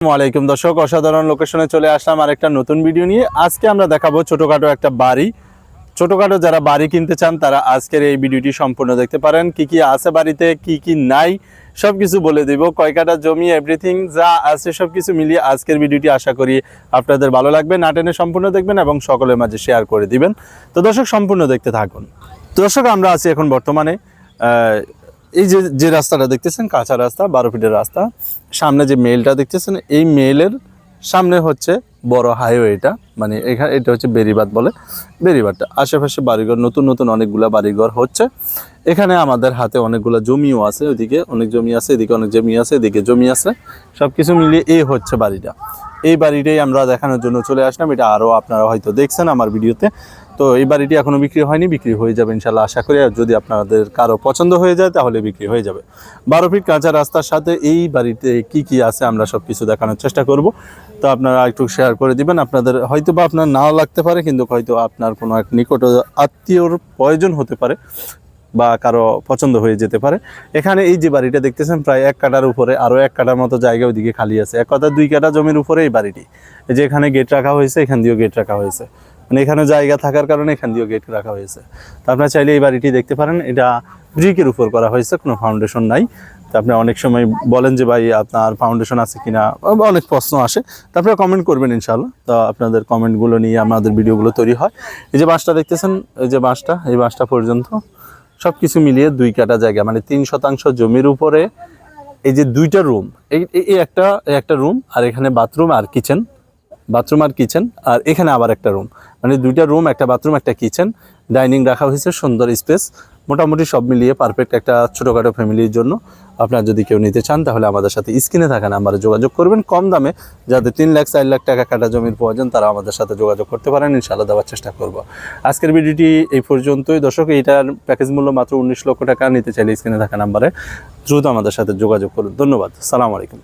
আসসালামু দর্শক, অসাধারণ লোকেশনে চলে আসলাম আরেকটা নতুন ভিডিও নিয়ে। আজকে আমরা দেখাবো ছোটখাটো একটা বাড়ি। ছোটখাটো যারা বাড়ি কিনতে চান তারা আজকের এই ভিডিওটি সম্পূর্ণ দেখতে পারেন। কি কি আছে বাড়িতে, কি কি নাই সবকিছু বলে দিব। কয় কাঠা জমি, এভরিথিং যা আছে সবকিছু মিলিয়ে আজকের ভিডিওটি আশা করি আপনাদের ভালো লাগবে। না টেনে সম্পূর্ণ দেখবেন এবং সকলের মাঝে শেয়ার করে দিবেন। তো দর্শক, সম্পূর্ণ দেখতে থাকুন। দর্শক, আমরা আছি এখন বর্তমানে এই যে রাস্তাটা দেখতেছেন, কাঁচা রাস্তা, 12 ফিটের রাস্তা। সামনে যে মেলটা দেখতেছেন, এই মেলের সামনে হচ্ছে বড় হাইওয়ে। এটা মানে এখানে এটা হচ্ছে বেরিবাদ বলে। বেরিবাদটা আশেপাশে বাড়িঘর, নতুন নতুন অনেকগুলা বাড়িঘর হচ্ছে। এখানে আমাদের হাতে অনেকগুলো জমিও আছে, ওইদিকে অনেক জমি আছে, এদিকে অনেক জমি আছে, এদিকে জমি আছে। সব কিছু মিলিয়ে এই হচ্ছে বাড়িটা। এই বাড়িটাই আমরা দেখানোর জন্য চলে আসলাম। এটা আরও আপনারা হয়তো দেখছেন আমার ভিডিওতে। তো এই বাড়িটি এখনও বিক্রি হয়নি, বিক্রি হয়ে যাবে ইনশাল্লাহ আশা করি। আর যদি আপনাদের কারো পছন্দ হয়ে যায় তাহলে বিক্রি হয়ে যাবে। 12 ফিট কাঁচা রাস্তার সাথে এই বাড়িতে কি কি আছে আমরা সব কিছু দেখানোর চেষ্টা করব। তো আপনারা একটু শেয়ার করে দিবেন। আপনাদের হয়তো বা আপনার নাও লাগতে পারে, কিন্তু হয়তো আপনার কোনো এক নিকট আত্মীয়র প্রয়োজন হতে পারে বা কারো পছন্দ হয়ে যেতে পারে। এখানে এই যে বাড়িটা দেখতেছেন, প্রায় 1 কাঠার উপরে আরও 1 কাঠার মতো জায়গা ওইদিকে খালি আছে। এক কথা 2 কাঠা জমির উপরে এই বাড়িটি। এই যে এখানে গেট রাখা হয়েছে, এখান দিয়েও গেট রাখা হয়েছে। মানে এখানে জায়গা থাকার কারণে এখান দিয়েও গেট রাখা হয়েছে। তো আপনারা চাইলে এই বাড়িটি দেখতে পারেন। এটা ব্রিকের উপর করা হয়েছে, কোনো ফাউন্ডেশন নাই। তো আপনি অনেক সময় বলেন যে ভাই আপনার ফাউন্ডেশন আছে কিনা, অনেক প্রশ্ন আসে। তো আপনারা কমেন্ট করবেন ইনশাল্লাহ। তো আপনাদের কমেন্টগুলো নিয়ে আমাদের ভিডিওগুলো তৈরি হয়। এই যে বাঁশটা দেখতেছেন, এই বাঁশটা পর্যন্ত সব কিছু মিলিয়ে 2 কাঠা জায়গা, মানে 3 শতাংশ জমির উপরে এই যে 2টা রুম, এই একটা রুম, আর এখানে বাথরুম আর কিচেন, আর এখানে আবার একটা রুম। মানে 2টা রুম, একটা বাথরুম, একটা কিচেন, ডাইনিং রাখা হয়েছে, সুন্দর স্পেস। মোটামুটি সব মিলিয়ে পারফেক্ট একটা ছোটোখাটো ফ্যামিলির জন্য। আপনার যদি কেউ নিতে চান তাহলে আমাদের সাথে স্ক্রিনে থাকা নাম্বারে যোগাযোগ করবেন। কম দামে যাদের 3 লাখ 4 লাখ টাকা কাটা জমির প্রয়োজন তারা আমাদের সাথে যোগাযোগ করতে পারেন, ইনশাআল্লাহ দেওয়ার চেষ্টা করব। আজকের ভিডিওটি এই পর্যন্তই দর্শক। এইটার প্যাকেজ মূল্য মাত্র 19 লক্ষ টাকা। নিতে চাইলে স্ক্রিনে থাকা নাম্বারে দ্রুত আমাদের সাথে যোগাযোগ করুন। ধন্যবাদ। আসসালামু আলাইকুম।